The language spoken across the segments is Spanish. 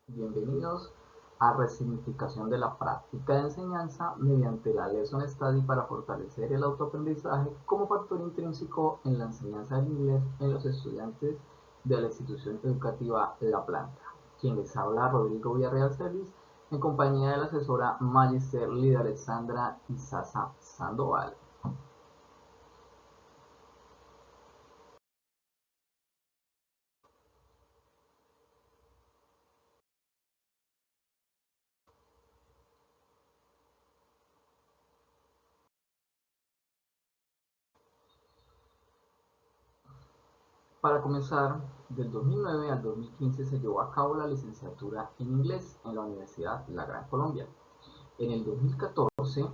Bienvenidos a Resignificación de la Práctica de Enseñanza mediante la Lesson Study para fortalecer el autoaprendizaje como factor intrínseco en la enseñanza del inglés en los estudiantes de la institución educativa La Planta. Quien les habla, Rodrigo Villarreal Celis, en compañía de la asesora Magister Lida Alexandra Izaza Sandoval. Para comenzar, del 2009 al 2015 se llevó a cabo la licenciatura en inglés en la Universidad La Gran Colombia. En el 2014,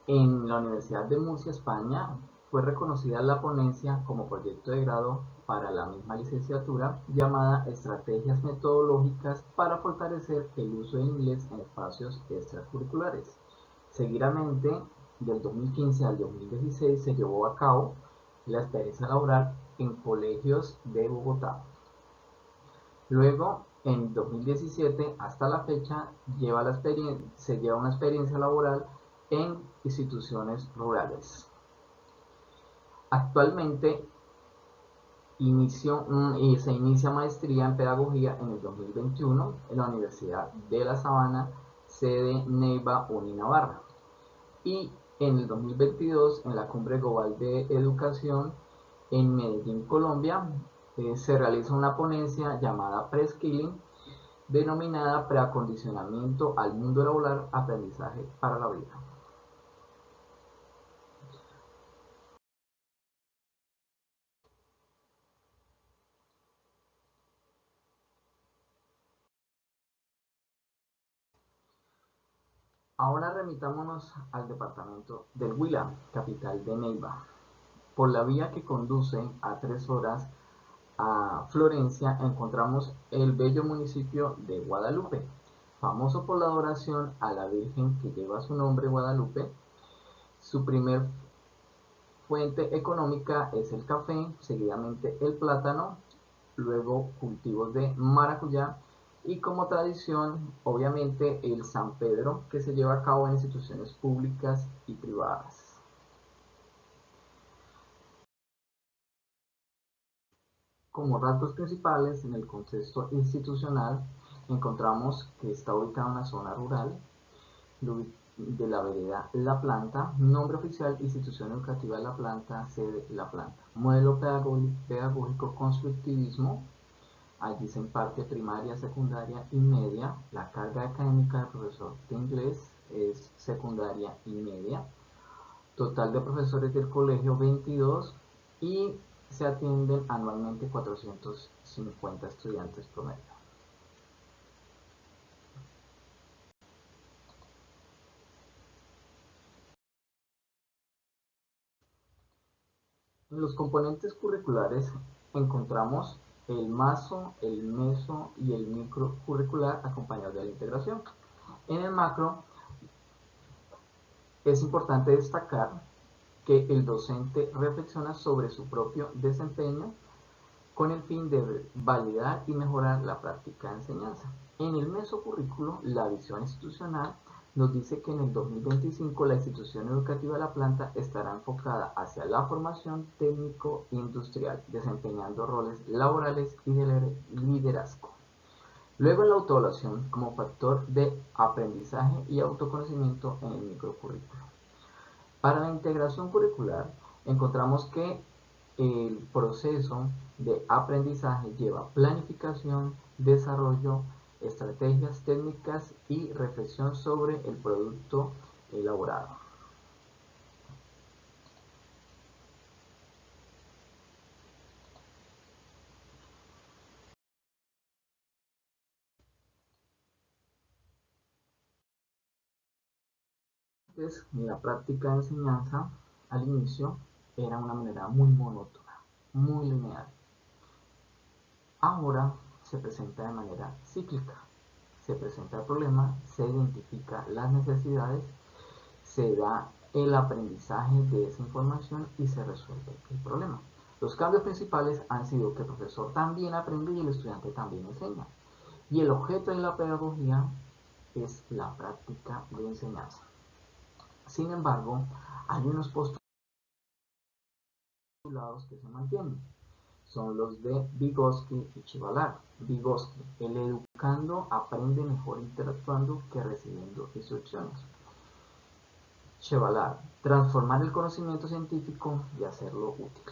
en la Universidad de Murcia, España, fue reconocida la ponencia como proyecto de grado para la misma licenciatura llamada Estrategias metodológicas para fortalecer el uso del inglés en espacios extracurriculares. Seguidamente, del 2015 al 2016 se llevó a cabo la experiencia laboral en colegios de Bogotá. Luego, en 2017 hasta la fecha, se lleva una experiencia laboral en instituciones rurales. Actualmente se inicia maestría en pedagogía en el 2021 en la Universidad de La Sabana, sede Neiva Navarra. Y en el 2022 en la Cumbre Global de Educación en Medellín, Colombia, se realiza una ponencia llamada Pre-Skilling, denominada Preacondicionamiento al mundo laboral, aprendizaje para la vida. Ahora remitámonos al departamento del Huila, capital de Neiva. Por la vía que conduce a 3 horas a Florencia encontramos el bello municipio de Guadalupe, famoso por la adoración a la Virgen que lleva su nombre, Guadalupe. Su primer fuente económica es el café, seguidamente el plátano, luego cultivos de maracuyá y como tradición, obviamente, el San Pedro, que se lleva a cabo en instituciones públicas y privadas. Como rasgos principales en el contexto institucional, encontramos que está ubicada en una zona rural de la vereda La Planta, nombre oficial Institución Educativa La Planta, sede La Planta. Modelo pedagógico constructivismo, allí se imparte primaria, secundaria y media. La carga académica del profesor de inglés es secundaria y media. Total de profesores del colegio 22 y se atienden anualmente 450 estudiantes promedio. En los componentes curriculares encontramos el MASO, el MESO y el micro curricular acompañados de la integración. En el macro es importante destacar que el docente reflexiona sobre su propio desempeño con el fin de validar y mejorar la práctica de enseñanza. En el mesocurrículo, la visión institucional nos dice que en el 2025 la institución educativa de La Planta estará enfocada hacia la formación técnico-industrial, desempeñando roles laborales y de liderazgo. Luego la autoevaluación como factor de aprendizaje y autoconocimiento en el microcurrículo. Para la integración curricular encontramos que el proceso de aprendizaje lleva planificación, desarrollo, estrategias técnicas y reflexión sobre el producto elaborado. Entonces, la práctica de enseñanza al inicio era una manera muy monótona, muy lineal. Ahora se presenta de manera cíclica. Se presenta el problema, se identifica las necesidades, se da el aprendizaje de esa información y se resuelve el problema. Los cambios principales han sido que el profesor también aprende y el estudiante también enseña. y el objeto de la pedagogía es la práctica de enseñanza. Sin embargo, hay unos postulados que se mantienen. Son los de Vygotsky y Chevallard. Vygotsky: el educando aprende mejor interactuando que recibiendo instrucciones. Chevallard: transformar el conocimiento científico y hacerlo útil.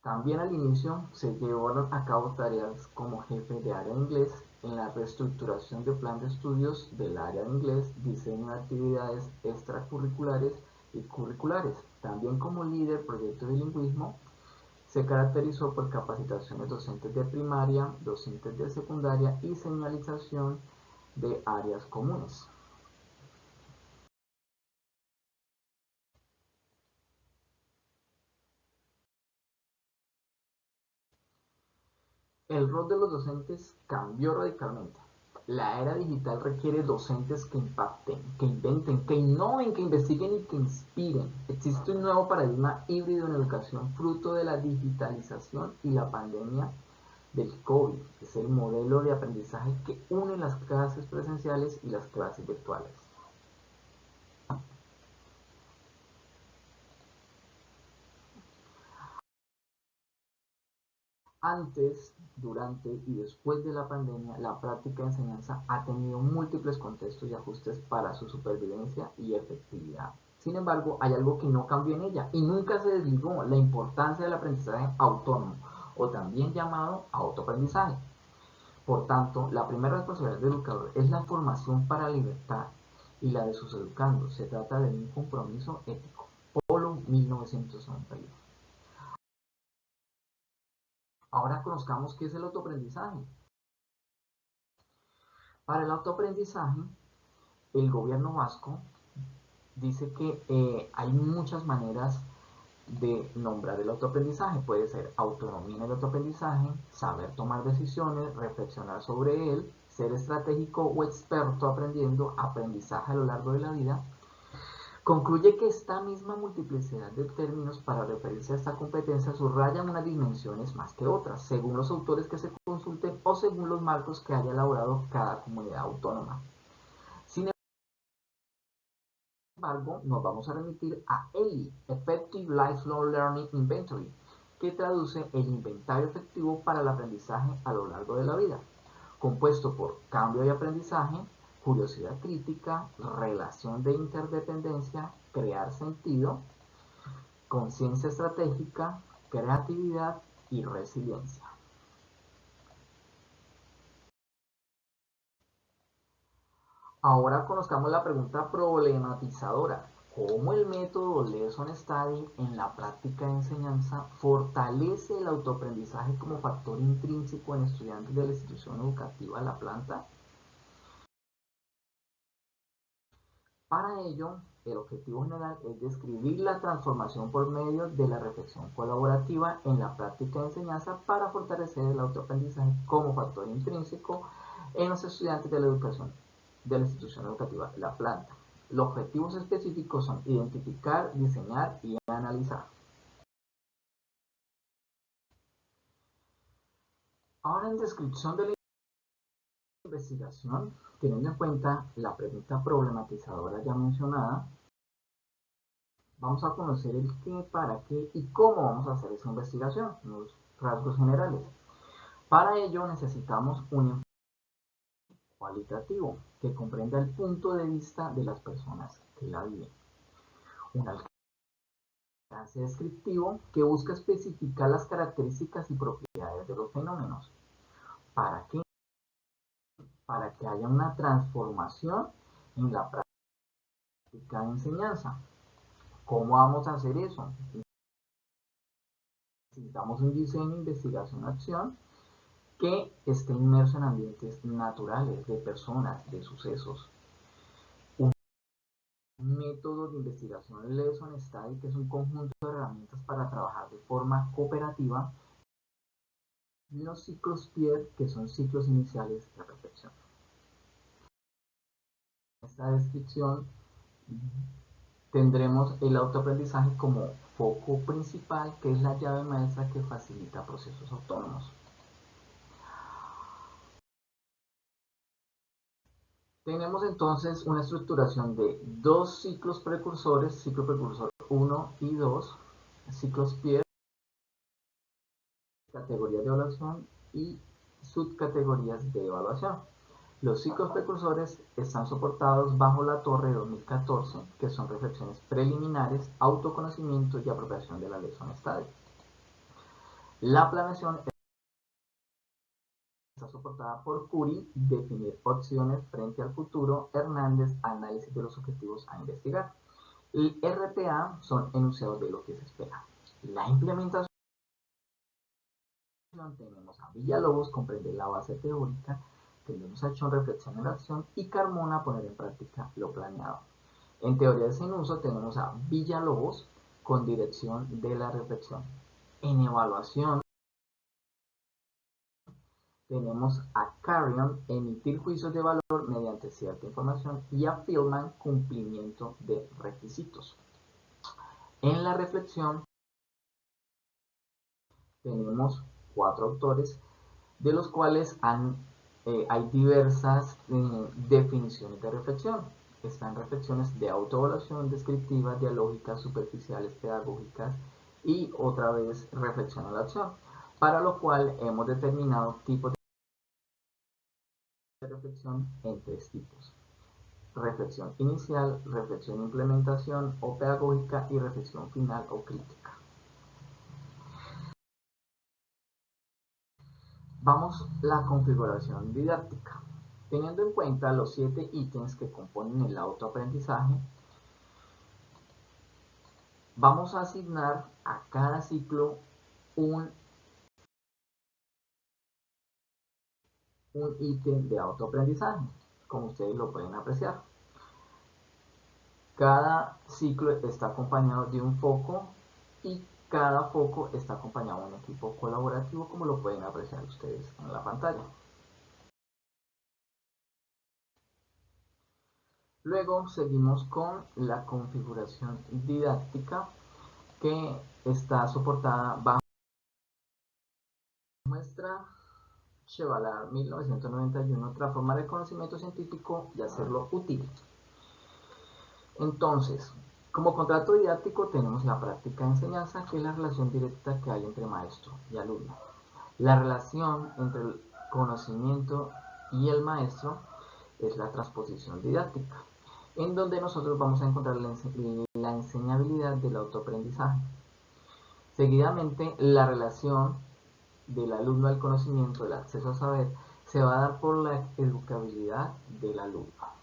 También al inicio se llevaron a cabo tareas como jefe de área de inglés en la reestructuración de plan de estudios del área de inglés, diseño de actividades extracurriculares y curriculares. También como líder proyecto de bilingüismo, se caracterizó por capacitaciones docentes de primaria, docentes de secundaria y señalización de áreas comunes. El rol de los docentes cambió radicalmente. La era digital requiere docentes que impacten, que inventen, que innoven, que investiguen y que inspiren. Existe un nuevo paradigma híbrido en educación fruto de la digitalización y la pandemia del COVID. Es el modelo de aprendizaje que une las clases presenciales y las clases virtuales. Antes, durante y después de la pandemia, la práctica de enseñanza ha tenido múltiples contextos y ajustes para su supervivencia y efectividad. Sin embargo, hay algo que no cambió en ella y nunca se desligó: la importancia del aprendizaje autónomo, o también llamado autoaprendizaje. Por tanto, la primera responsabilidad del educador es la formación para la libertad y la de sus educandos. Se trata de un compromiso ético. Polo 1991. Ahora conozcamos qué es el autoaprendizaje. Para el autoaprendizaje, el gobierno vasco dice que hay muchas maneras de nombrar el autoaprendizaje. Puede ser autonomía en el autoaprendizaje, saber tomar decisiones, reflexionar sobre él, ser estratégico o experto aprendiendo, aprendizaje a lo largo de la vida. Concluye que esta misma multiplicidad de términos para referirse a esta competencia subrayan unas dimensiones más que otras, según los autores que se consulten o según los marcos que haya elaborado cada comunidad autónoma. Sin embargo, nos vamos a remitir a ELI, Effective Lifelong Learning Inventory, que traduce el inventario efectivo para el aprendizaje a lo largo de la vida, compuesto por cambio y aprendizaje, curiosidad crítica, relación de interdependencia, crear sentido, conciencia estratégica, creatividad y resiliencia. Ahora conozcamos la pregunta problematizadora: ¿cómo el método Lesson Study en la práctica de enseñanza fortalece el autoaprendizaje como factor intrínseco en estudiantes de la institución educativa La Planta? Para ello, el objetivo general es describir la transformación por medio de la reflexión colaborativa en la práctica de enseñanza para fortalecer el autoaprendizaje como factor intrínseco en los estudiantes de la educación de la institución educativa La Planta. Los objetivos específicos son identificar, diseñar y analizar. Ahora, en descripción de la investigación, teniendo en cuenta la pregunta problematizadora ya mencionada, vamos a conocer el qué, para qué y cómo vamos a hacer esa investigación, los rasgos generales. Para ello necesitamos un enfoque cualitativo que comprenda el punto de vista de las personas que la viven. Un alcance descriptivo que busca especificar las características y propiedades de los fenómenos. ¿Para qué? Para que haya una transformación en la práctica de enseñanza. ¿Cómo vamos a hacer eso? Necesitamos un diseño, investigación, acción que esté inmerso en ambientes naturales, de personas, de sucesos. Un método de investigación Lesson Study, que es un conjunto de herramientas para trabajar de forma cooperativa, y los ciclos PIER, que son ciclos iniciales de reflexión. Esta descripción tendremos el autoaprendizaje como foco principal, que es la llave maestra que facilita procesos autónomos. Tenemos entonces una estructuración de dos ciclos precursores, ciclo precursor 1 y 2, ciclos Pierre, categorías de evaluación y subcategorías de evaluación. Los ciclos precursores están soportados bajo la Torre 2014, que son reflexiones preliminares, autoconocimiento y apropiación de la lección estadio. La planeación está soportada por Curie, definir opciones frente al futuro, Hernández, análisis de los objetivos a investigar. El RPA son enunciados de lo que se espera. La implementación, tenemos a Villalobos, comprende la base teórica, tenemos a Chon, reflexión en la acción, y Carmona, poner en práctica lo planeado. En teorías en uso tenemos a Villalobos con dirección de la reflexión. En evaluación tenemos a Carrion, emitir juicios de valor mediante cierta información, y a Fieldman, cumplimiento de requisitos. En la reflexión tenemos 4 autores, de los cuales hay diversas definiciones de reflexión. Están reflexiones de autoevaluación, descriptivas, dialógicas, superficiales, pedagógicas y otra vez reflexión en la acción, para lo cual hemos determinado tipos de reflexión en 3 tipos: reflexión inicial, reflexión de implementación o pedagógica y reflexión final o crítica. Vamos la configuración didáctica. Teniendo en cuenta los 7 ítems que componen el autoaprendizaje, vamos a asignar a cada ciclo un ítem de autoaprendizaje, como ustedes lo pueden apreciar. Cada ciclo está acompañado de un foco y cada foco está acompañado de un equipo colaborativo, como lo pueden apreciar ustedes en la pantalla. Luego seguimos con la configuración didáctica, que está soportada bajo muestra Chevallard 1991, transformar el conocimiento científico y hacerlo útil. Entonces, como contrato didáctico tenemos la práctica de enseñanza, que es la relación directa que hay entre maestro y alumno. La relación entre el conocimiento y el maestro es la transposición didáctica, en donde nosotros vamos a encontrar la enseñabilidad del autoaprendizaje. Seguidamente, la relación del alumno al conocimiento, el acceso a saber, se va a dar por la educabilidad del alumno.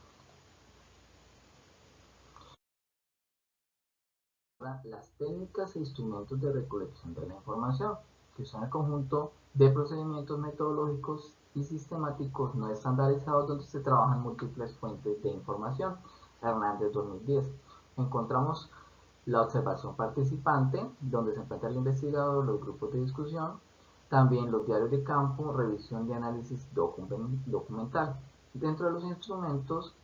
Las técnicas e instrumentos de recolección de la información, que son el conjunto de procedimientos metodológicos y sistemáticos no estandarizados donde se trabajan múltiples fuentes de información. Hernández 2010. Encontramos la observación participante, donde se encuentra el investigador, los grupos de discusión, también los diarios de campo, revisión de análisis documental. Dentro de los instrumentos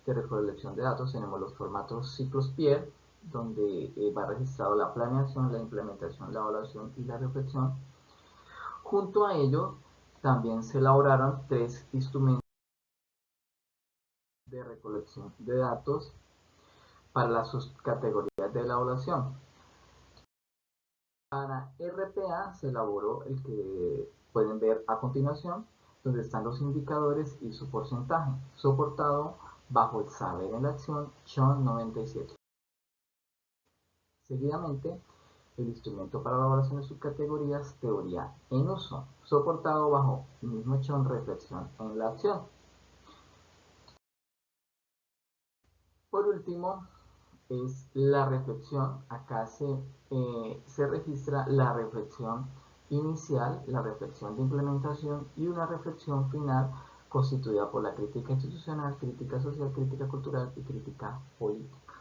de recolección de datos tenemos los formatos ciclos Pierre, donde va registrado la planeación, la implementación, la evaluación y la reflexión. Junto a ello, también se elaboraron 3 instrumentos de recolección de datos para las subcategorías de la evaluación. Para RPA se elaboró el que pueden ver a continuación, donde están los indicadores y su porcentaje, soportado bajo el saber en la acción Chon 97. Seguidamente, el instrumento para la elaboración de subcategorías teoría en uso, soportado bajo el mismo Chon reflexión en la acción. Por último, es la reflexión. Acá se registra la reflexión inicial, la reflexión de implementación y una reflexión final constituida por la crítica institucional, crítica social, crítica cultural y crítica política.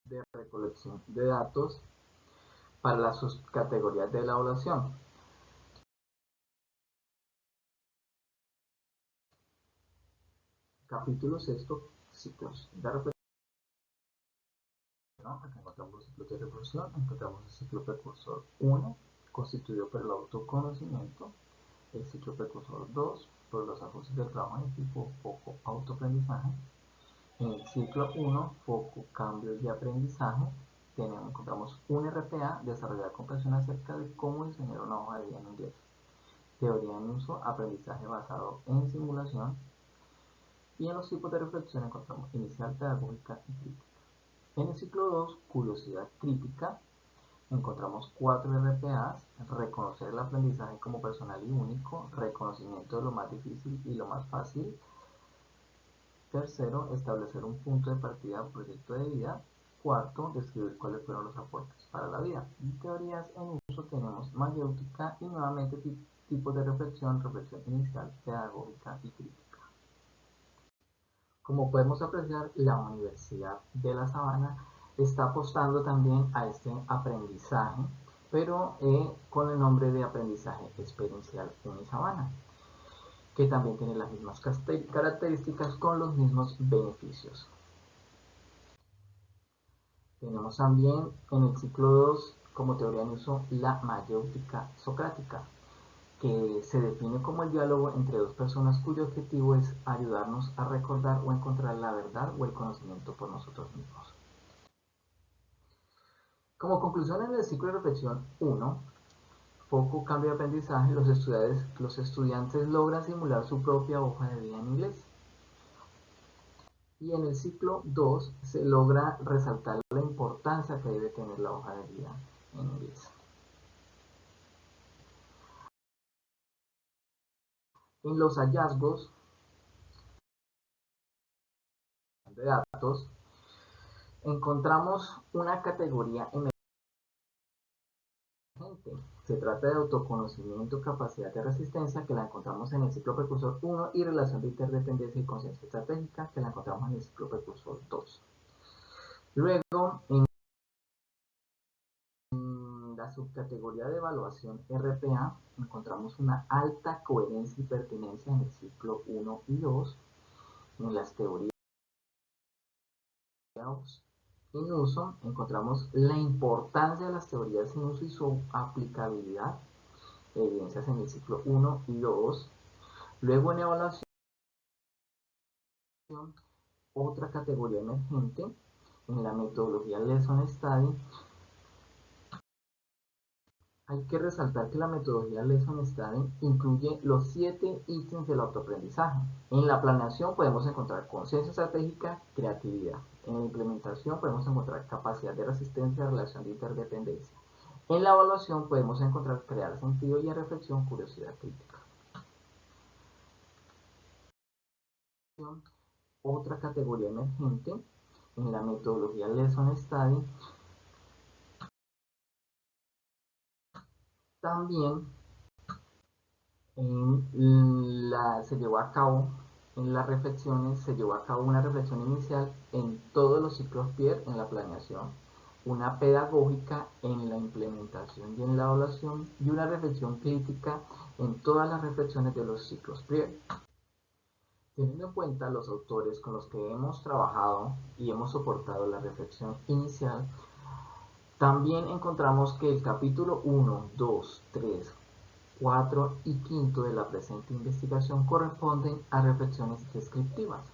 De recolección de datos para las subcategorías de la evaluación. Capítulo sexto, ciclos de reflexión. Acá encontramos los ciclos de reflexión, encontramos el ciclo precursor 1, constituido por el autoconocimiento, el ciclo precursor 2, por los ajustes del trabajo en equipo, foco, autoaprendizaje. En el ciclo 1, foco, cambios de aprendizaje, encontramos un RPA, desarrollar comprensión acerca de cómo diseñar una hoja de vida en inglés. Teoría en uso, aprendizaje basado en simulación. Y en los tipos de reflexión encontramos inicial, pedagógica y crítica. En el ciclo 2, curiosidad crítica, encontramos 4 RPAs, reconocer el aprendizaje como personal y único, reconocimiento de lo más difícil y lo más fácil. Tercero, establecer un punto de partida o proyecto de vida. Cuarto, describir cuáles fueron los aportes para la vida. En teorías en uso tenemos mayéutica y nuevamente tipos de reflexión, reflexión inicial, pedagógica y crítica. Como podemos apreciar, la Universidad de La Sabana está apostando también a este aprendizaje, pero con el nombre de aprendizaje experiencial Unisabana, que también tiene las mismas características con los mismos beneficios. Tenemos también en el ciclo 2 como teoría en uso la mayéutica socrática, que se define como el diálogo entre dos personas cuyo objetivo es ayudarnos a recordar o encontrar la verdad o el conocimiento por nosotros mismos. Como conclusión en el ciclo de reflexión 1, foco, cambio de aprendizaje, los estudiantes logran simular su propia hoja de vida en inglés. Y en el ciclo 2 se logra resaltar la importancia que debe tener la hoja de vida en inglés. En los hallazgos de datos encontramos una categoría emergente. Se trata de autoconocimiento, capacidad de resistencia, que la encontramos en el ciclo precursor 1, y relación de interdependencia y conciencia estratégica, que la encontramos en el ciclo precursor 2. Luego, en la subcategoría de evaluación RPA, encontramos una alta coherencia y pertinencia en el ciclo 1 y 2, en las teorías en uso, encontramos la importancia de las teorías en uso y su aplicabilidad, evidencias en el ciclo 1 y 2. Luego en evaluación, otra categoría emergente, en la metodología Lesson Study. Hay que resaltar que la metodología Lesson Study incluye los 7 ítems del autoaprendizaje. En la planeación podemos encontrar conciencia estratégica, creatividad. En la implementación podemos encontrar capacidad de resistencia, relación de interdependencia. En la evaluación podemos encontrar crear sentido y en reflexión curiosidad crítica. Otra categoría emergente en la metodología Lesson Study también se llevó a cabo en las reflexiones, se llevó a cabo una reflexión inicial en todos los ciclos PIER en la planeación, una pedagógica en la implementación y en la evaluación, y una reflexión crítica en todas las reflexiones de los ciclos PIER. Teniendo en cuenta los autores con los que hemos trabajado y hemos soportado la reflexión inicial, también encontramos que el capítulo 1, 2, 3, 4 y 5 de la presente investigación corresponden a reflexiones descriptivas.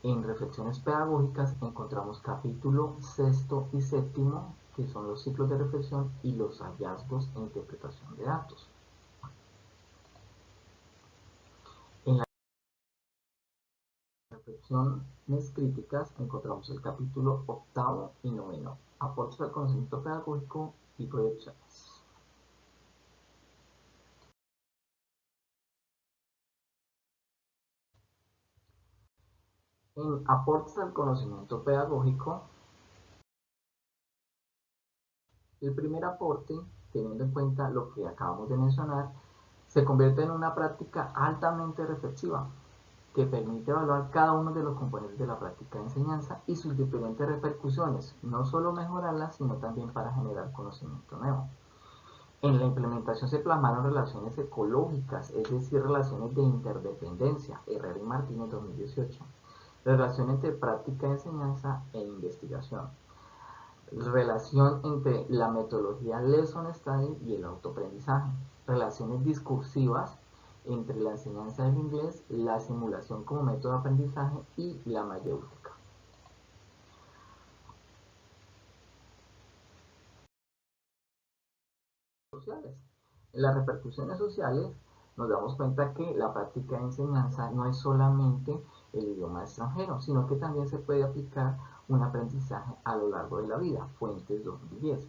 En reflexiones pedagógicas encontramos capítulo 6 y 7, que son los ciclos de reflexión y los hallazgos e interpretación de datos. En las reflexiones críticas encontramos el capítulo 8 y 9, aportes al conocimiento pedagógico y proyecciones. En aportes al conocimiento pedagógico, el primer aporte, teniendo en cuenta lo que acabamos de mencionar, se convierte en una práctica altamente reflexiva que permite evaluar cada uno de los componentes de la práctica de enseñanza y sus diferentes repercusiones, no solo mejorarlas, sino también para generar conocimiento nuevo. En la implementación se plasmaron relaciones ecológicas, es decir, relaciones de interdependencia, Herrera y Martínez 2018, relación entre práctica de enseñanza e investigación, relación entre la metodología Lesson Study y el autoaprendizaje, relaciones discursivas entre la enseñanza del inglés, la simulación como método de aprendizaje y la mayéutica. Sociales. En las repercusiones sociales nos damos cuenta que la práctica de enseñanza no es solamente el idioma extranjero, sino que también se puede aplicar un aprendizaje a lo largo de la vida. Fuentes 2010.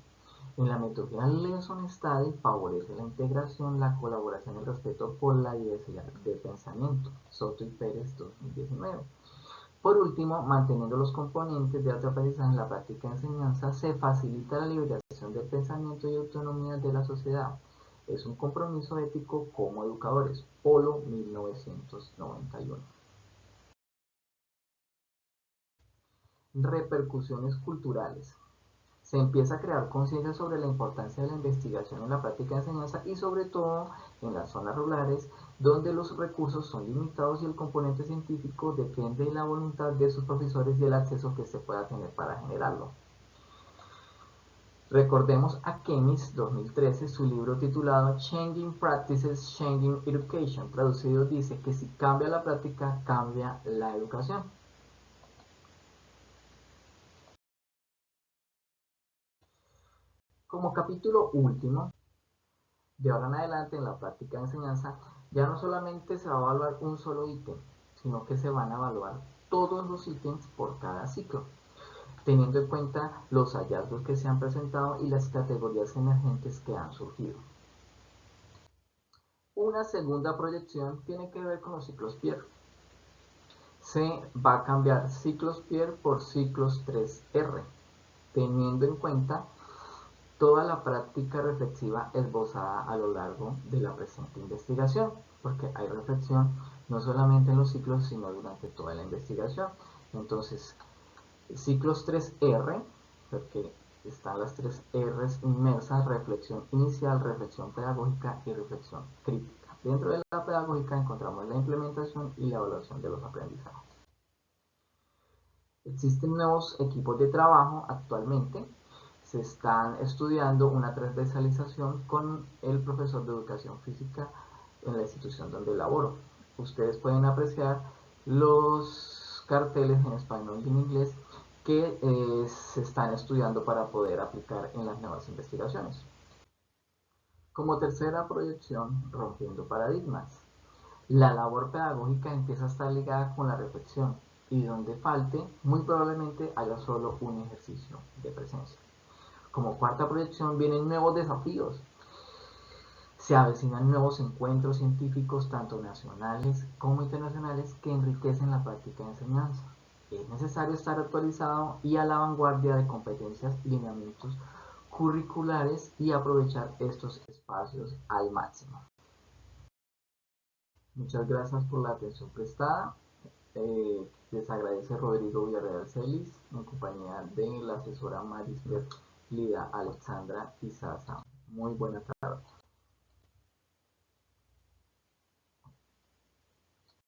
En la metodología Lesson Study favorece la integración, la colaboración y el respeto por la diversidad de pensamiento. Soto y Pérez 2019. Por último, manteniendo los componentes de autoaprendizaje en la práctica de enseñanza, se facilita la liberación del pensamiento y autonomía de la sociedad. Es un compromiso ético como educadores. Polo 1991. Repercusiones culturales. Se empieza a crear conciencia sobre la importancia de la investigación en la práctica de enseñanza y sobre todo en las zonas rurales donde los recursos son limitados y el componente científico depende de la voluntad de sus profesores y el acceso que se pueda tener para generarlo. Recordemos a Kemis 2013, su libro titulado Changing Practices, Changing Education. Traducido dice que si cambia la práctica, cambia la educación. Como capítulo último, de ahora en adelante en la práctica de enseñanza, ya no solamente se va a evaluar un solo ítem, sino que se van a evaluar todos los ítems por cada ciclo, teniendo en cuenta los hallazgos que se han presentado y las categorías emergentes que han surgido. Una segunda proyección tiene que ver con los ciclos Pierre. Se va a cambiar ciclos Pierre por ciclos 3R, teniendo en cuenta toda la práctica reflexiva esbozada a lo largo de la presente investigación, porque hay reflexión no solamente en los ciclos, sino durante toda la investigación. Entonces, ciclos 3R, porque están las 3 R's inmersas: reflexión inicial, reflexión pedagógica y reflexión crítica. Dentro de la pedagógica encontramos la implementación y la evaluación de los aprendizajes. Existen nuevos equipos de trabajo actualmente. Se están estudiando una transversalización con el profesor de educación física en la institución donde laboro. Ustedes pueden apreciar los carteles en español y en inglés que se están estudiando para poder aplicar en las nuevas investigaciones. Como tercera proyección, rompiendo paradigmas. La labor pedagógica empieza a estar ligada con la reflexión y donde falte, muy probablemente haya solo un ejercicio de presencia. Como cuarta proyección vienen nuevos desafíos. Se avecinan nuevos encuentros científicos, tanto nacionales como internacionales, que enriquecen la práctica de enseñanza. Es necesario estar actualizado y a la vanguardia de competencias y lineamientos curriculares y aprovechar estos espacios al máximo. Muchas gracias por la atención prestada. Les agradece Rodrigo Villarreal Celis en compañía de la asesora Marisbeth Lida Alexandra Izaza. Muy buenas tardes.